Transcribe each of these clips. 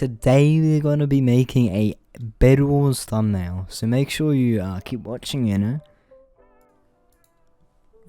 today we're going to be making a BEDWARS thumbnail, so make sure you keep watching, you know.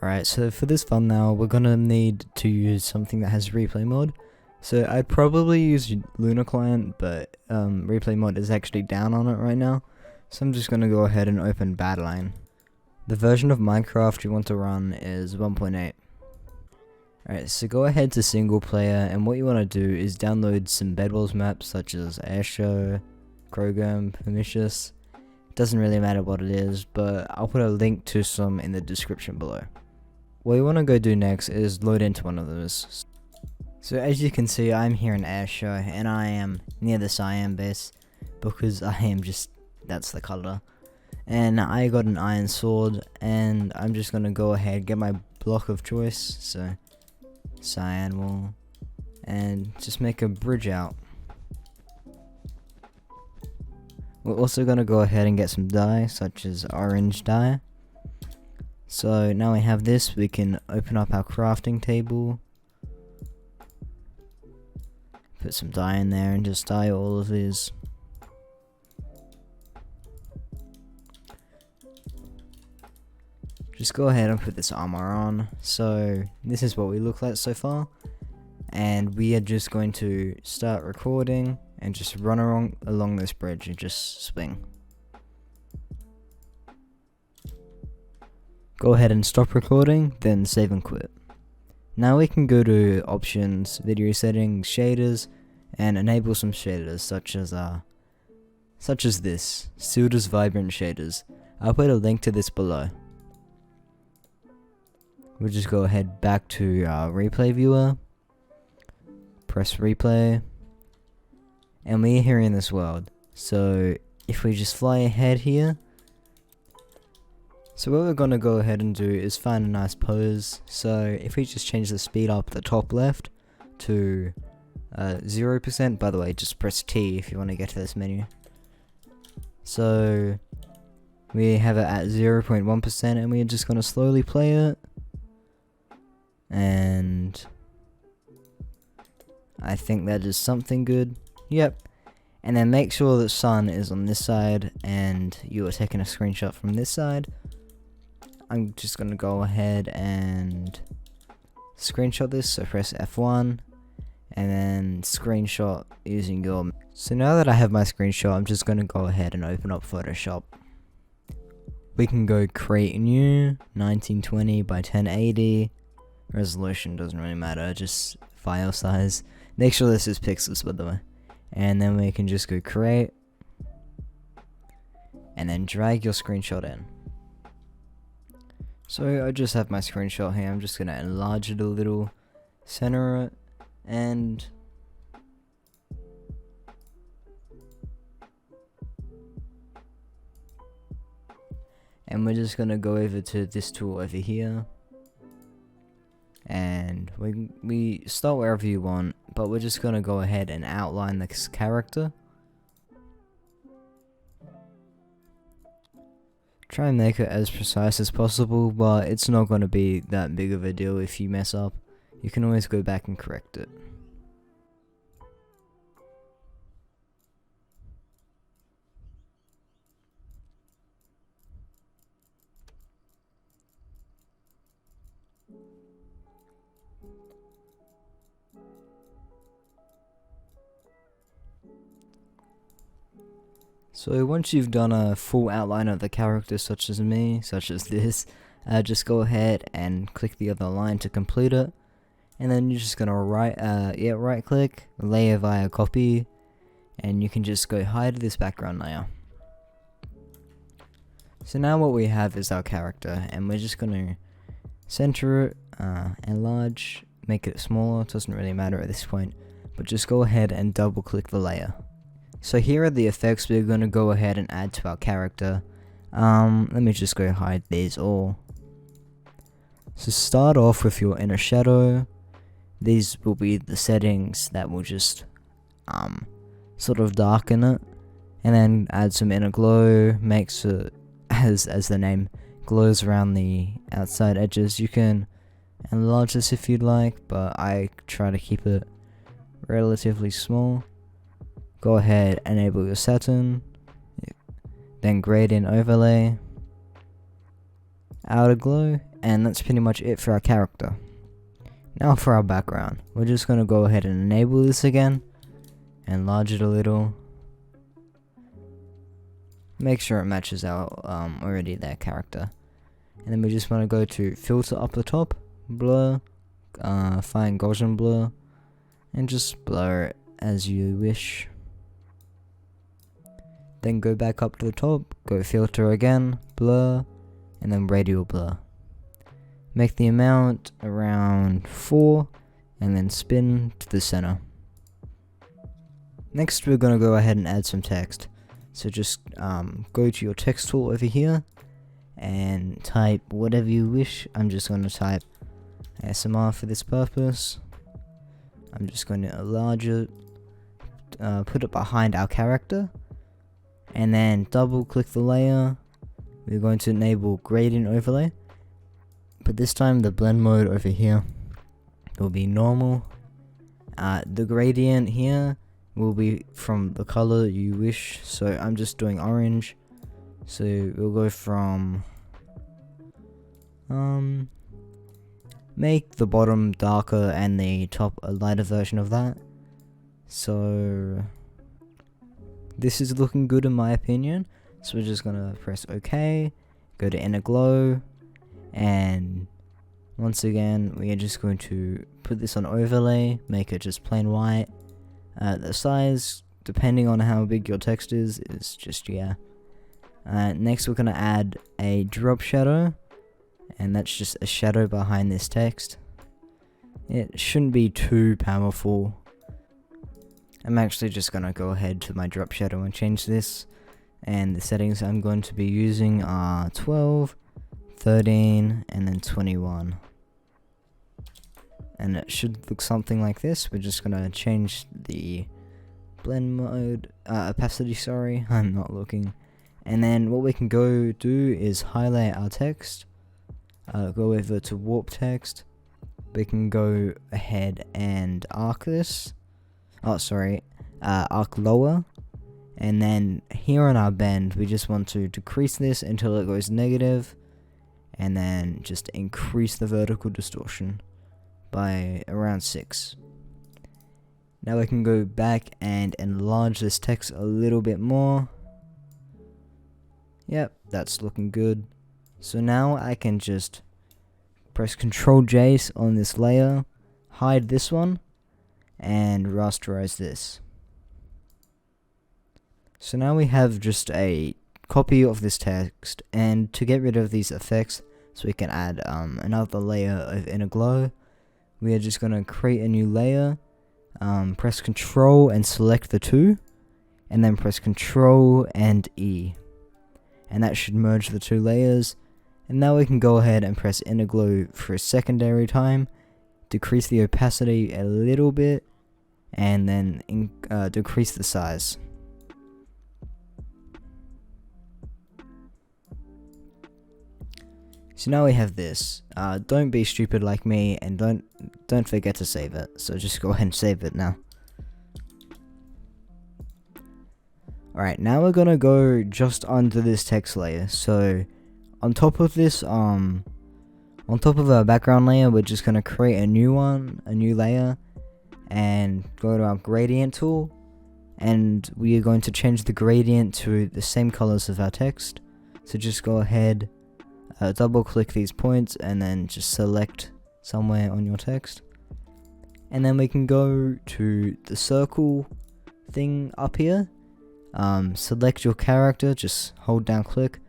Alright, so for this thumbnail we're going to need to use something that has replay mode. So I'd probably use Luna Client, but replay mode is actually down on it right now. So I'm just going to go ahead and open Badline. The version of Minecraft you want to run is 1.8. Alright, so go ahead to single player, and what you want to do is download some BEDWARS maps such as Astro, Krogam, Prometheus. Doesn't really matter what it is, but I'll put a link to some in the description below. What you want to go do next is load into one of those. So as you can see, I'm here in Astro, and I am near the cyan base, because I am just, that's the color. And I got an iron sword, and I'm just going to go ahead and get my block of choice, so cyan wall, and just make a bridge out. We're also going to go ahead and get some dye, such as orange dye. So now we have this, we can open up our crafting table, put some dye in there and just dye all of these. Just go ahead and put this armor on. So this is what we look like so far, and we are just going to start recording and just run along this bridge and just swing. Go ahead and stop recording, then save and quit. Now we can go to options, video settings, shaders, and enable some shaders such as this Silda's Vibrant Shaders. I'll put a link to this below. We'll just go ahead back to our replay viewer, press replay, and we're here in this world. So if we just fly ahead here, so what we're going to go ahead and do is find a nice pose. So if we just change the speed up at the top left to 0%, by the way, just press T if you want to get to this menu. So we have it at 0.1%, and we're just going to slowly play it. And I think that is something good. Yep. And then make sure the sun is on this side and you are taking a screenshot from this side. I'm just going to go ahead and screenshot this, so press F1 and then screenshot using your. So now that I have my screenshot, I'm just going to go ahead and open up Photoshop. We can go create new, 1920 by 1080. Resolution doesn't really matter, just file size. Make sure this is pixels, by the way. And then we can just go create, and then drag your screenshot in. So I just have my screenshot here. I'm just gonna enlarge it a little, center it, and we're just gonna go over to this tool over here. And we start wherever you want, but we're just gonna go ahead and outline this character. Try and make it as precise as possible, but it's not gonna be that big of a deal if you mess up. You can always go back and correct it. So once you've done a full outline of the character, such as me, such as this, just go ahead and click the other line to complete it, and then you're just gonna right click, layer via copy, and you can just go hide this background layer. So now what we have is our character, and we're just gonna center it, enlarge, make it smaller. It doesn't really matter at this point, but just go ahead and double click the layer. So here are the effects we're going to go ahead and add to our character. Let me just go hide these all. So start off with your inner shadow. These will be the settings that will just sort of darken it. And then add some inner glow, makes it, as the name glows around the outside edges. You can enlarge this if you'd like, but I try to keep it relatively small. go ahead, enable your satin, then gradient overlay, outer glow, and that's pretty much it for our character. Now for our background, we're just going to go ahead and enable this again, enlarge it a little, make sure it matches our already there character, and then we just want to go to filter up the top, blur, find Gaussian blur, and just blur it as you wish. Then go back up to the top, go filter again, blur, and then radial blur. Make the amount around 4, and then spin to the center. Next we're going to go ahead and add some text. So just go to your text tool over here, and type whatever you wish. I'm just going to type ASMR for this purpose. I'm just going to enlarge it, put it behind our character, and then double click the layer. We're going to enable gradient overlay, but this time the blend mode over here will be normal. The gradient here will be from the color you wish, so I'm just doing orange, so we'll go from make the bottom darker and the top a lighter version of that. So this is looking good in my opinion, so we're just gonna press OK, go to inner glow, and once again we are just going to put this on overlay, make it just plain white. The size, depending on how big your text is just, yeah. Next we're gonna add a drop shadow, and that's just a shadow behind this text. It shouldn't be too powerful. I'm actually just gonna go ahead to my drop shadow and change this, and the settings I'm going to be using are 12, 13, and then 21. And it should look something like this. We're just gonna change the blend mode, opacity, sorry, I'm not looking. And then what we can go do is highlight our text, go over to warp text. We can go ahead and arc this, arc lower, and then here on our bend we just want to decrease this until it goes negative, and then just increase the vertical distortion by around 6. Now we can go back and enlarge this text a little bit more. Yep, that's looking good. So now I can just press Ctrl J on this layer, hide this one, and rasterize this. So now we have just a copy of this text, and to get rid of these effects so we can add another layer of inner glow, we are just going to create a new layer, press Ctrl and select the two, and then press Ctrl and E, and that should merge the two layers. And now we can go ahead and press inner glow for a secondary time, decrease the opacity a little bit, and then decrease the size. So now we have this. Don't be stupid like me, and don't forget to save it. So just go ahead and save it now. Alright, now we're gonna go just under this text layer. So on top of this, on top of our background layer, we're just gonna create a new one, a new layer, and go to our gradient tool, and we are going to change the gradient to the same colors of our text. So just go ahead, double click these points, and then just select somewhere on your text, and then we can go to the circle thing up here, select your character, just hold down click,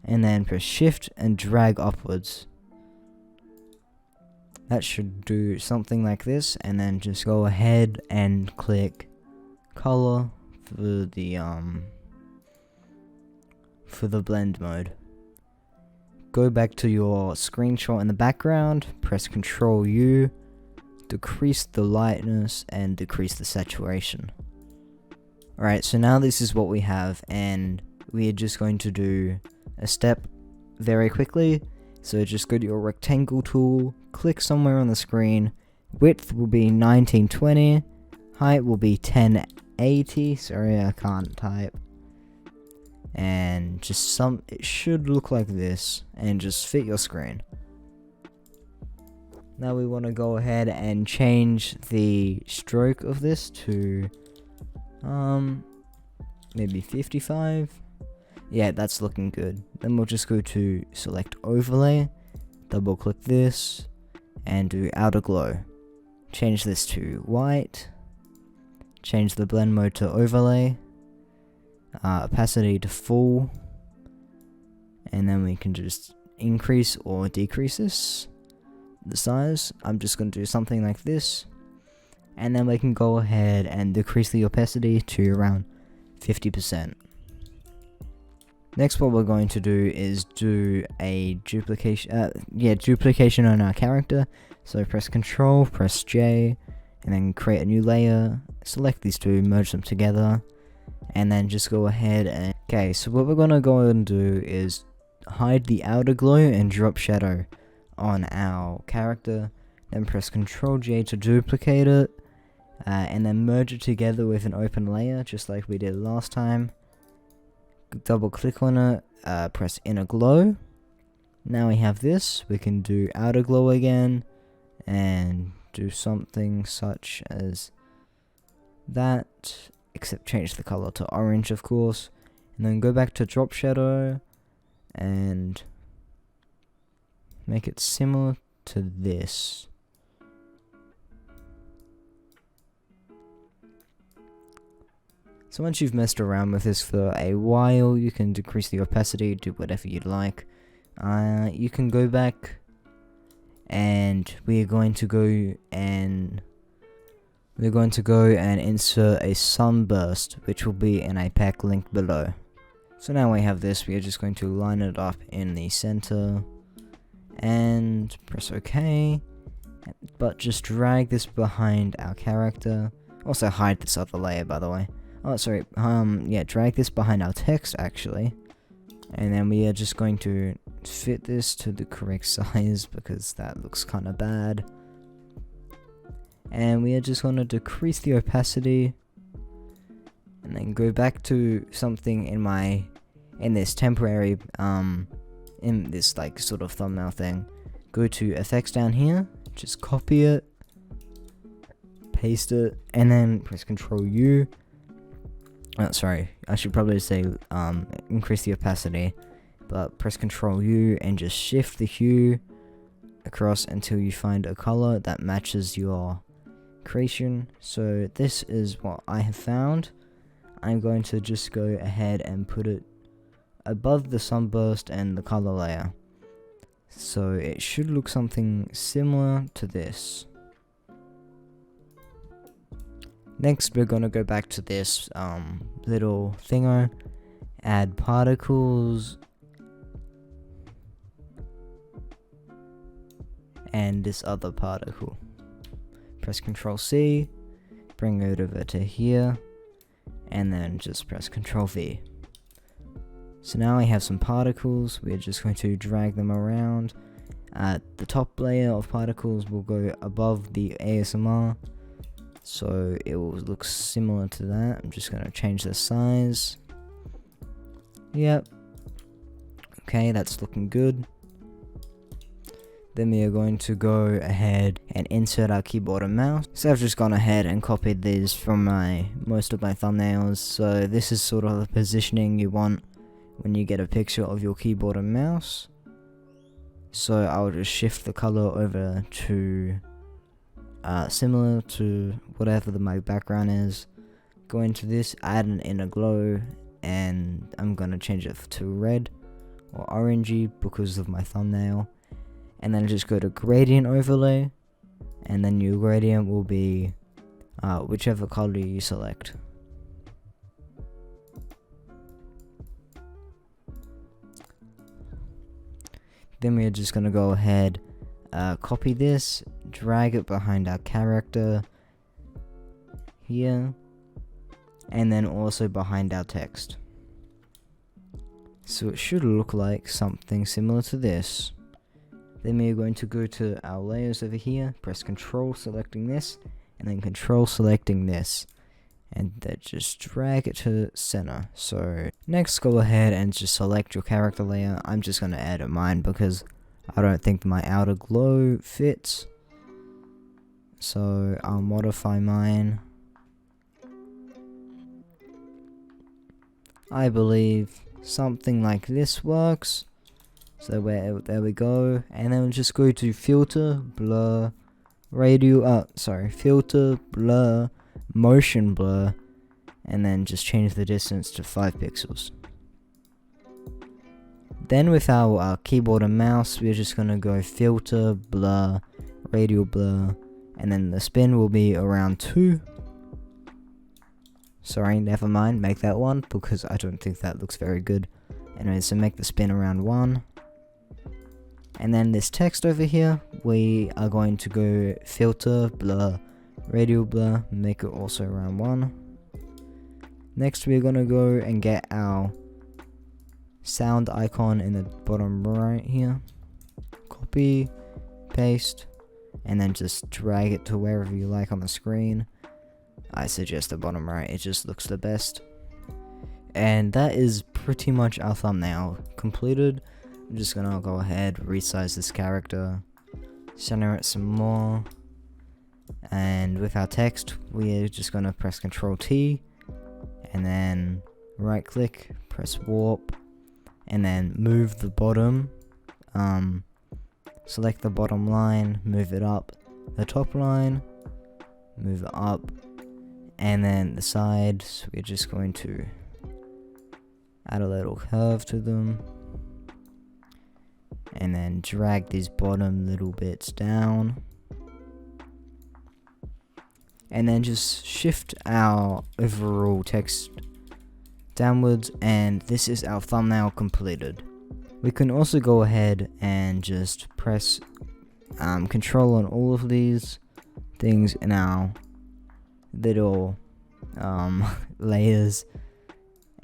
and then press shift and drag upwards. That should do something like this, and then just go ahead and click color for the blend mode. Go back to your screenshot in the background, press Ctrl U, decrease the lightness and decrease the saturation. Alright, so now this is what we have, and we are just going to do a step very quickly. So just go to your rectangle tool, click somewhere on the screen, width will be 1920, height will be 1080, 1080. Sorry, I can't type. And just it should look like this, and just fit your screen. Now we want to go ahead and change the stroke of this to maybe 55. Yeah, that's looking good. Then we'll just go to select overlay, double click this, and do outer glow. Change this to white, change the blend mode to overlay, opacity to full, and then we can just increase or decrease the size. I'm just going to do something like this, and then we can go ahead and decrease the opacity to around 50%. Next, what we're going to do is do a duplication on our character. So press Control, press J, and then create a new layer. Select these two, merge them together, and then just go ahead and... Okay, so what we're going to go and do is hide the outer glow and drop shadow on our character. Then press Control J to duplicate it, and then merge it together with an open layer, just like we did last time. Double click on it, press inner glow. Now we have this. We can do outer glow again and do something such as that, except change the color to orange, of course, and then go back to drop shadow and make it similar to this. So once you've messed around with this for a while, you can decrease the opacity, do whatever you'd like. You can go back, and we're going to go and insert a sunburst, which will be in a pack link below. So now we have this. We are just going to line it up in the center and press OK, but just drag this behind our character. Also hide this other layer, by the way. Oh, sorry, yeah, drag this behind our text, actually. And then we are just going to fit this to the correct size, because that looks kind of bad. And we are just going to decrease the opacity, and then go back to something in this temporary, in this, like, sort of thumbnail thing. Go to effects down here, just copy it, paste it, and then press Ctrl U. Sorry, I should probably say increase the opacity, but press Ctrl U and just shift the hue across until you find a color that matches your creation. So this is what I have found. I'm going to just go ahead and put it above the sunburst and the color layer. So it should look something similar to this. Next, we're going to go back to this little thingo, add particles, and this other particle. Press Ctrl C, bring it over to here, and then just press Ctrl V. So now I have some particles. We're just going to drag them around. The top layer of particles will go above the ASMR, so it will look similar to that. I'm just going to change the size. Yep. Okay, that's looking good. Then we are going to go ahead and insert our keyboard and mouse. So I've just gone ahead and copied these from most of my thumbnails. So this is sort of the positioning you want when you get a picture of your keyboard and mouse. So I'll just shift the color over to similar to whatever my background is. Go into this, add an inner glow, and I'm gonna change it to red or orangey because of my thumbnail. And then just go to gradient overlay, and then your gradient will be whichever color you select. Then we're just gonna go ahead, copy this, drag it behind our character here, and then also behind our text. So it should look like something similar to this. Then we're going to go to our layers over here, press Control selecting this, and then Control selecting this. and then just drag it to center. So next, go ahead and just select your character layer. I'm just going to edit mine because I don't think my outer glow fits, so I'll modify mine. I believe something like this works. So there we go, and then we'll just go to filter, blur, filter, blur, motion blur, and then just change the distance to 5 pixels. Then with our keyboard and mouse, we're just gonna go filter, blur, radial blur, and then the spin will be around 2. Sorry, never mind, make that 1 because I don't think that looks very good. Anyway, so make the spin around 1. And then this text over here, we are going to go filter, blur, radial blur, make it also around 1. Next, we're going to go and get our sound icon in the bottom right here. Copy, paste, and then just drag it to wherever you like on the screen. I suggest the bottom right, it just looks the best. And that is pretty much our thumbnail completed. I'm just gonna go ahead, resize this character, center it some more, and with our text, we're just gonna press Ctrl T, and then right click, press warp, and then move the bottom, select the bottom line, move it up, the top line, move it up, and then the sides, we're just going to add a little curve to them, and then drag these bottom little bits down, and then just shift our overall text downwards, and this is our thumbnail completed. We can also go ahead and just press control on all of these things in our little layers,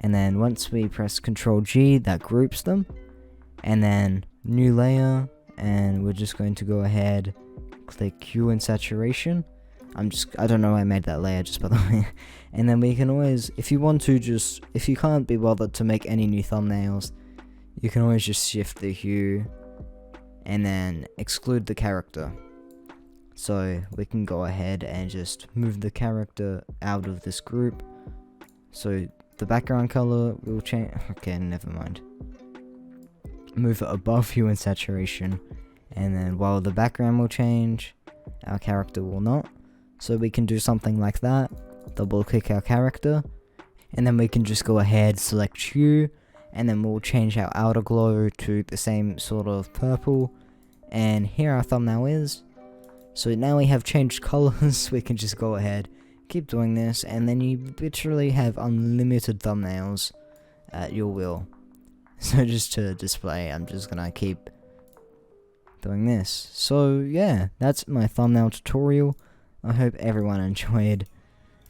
and then once we press Ctrl G, that groups them, and then new layer, and we're just going to go ahead, click Q in saturation. I don't know why I made that layer, just by the way. And then we can always, if you want to, if you can't be bothered to make any new thumbnails, you can always just shift the hue and then exclude the character. So we can go ahead and just move the character out of this group. So the background color will change. Okay, never mind. Move it above hue and saturation, and then while the background will change, our character will not. So we can do something like that, double click our character, and then we can just go ahead, select hue, and then we'll change our outer glow to the same sort of purple, and here our thumbnail is. So now we have changed colors. We can just go ahead, keep doing this, and then you literally have unlimited thumbnails at your will. So just to display, I'm just gonna keep doing this. So yeah, that's my thumbnail tutorial. I hope everyone enjoyed,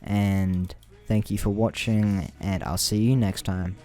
and thank you for watching, and I'll see you next time.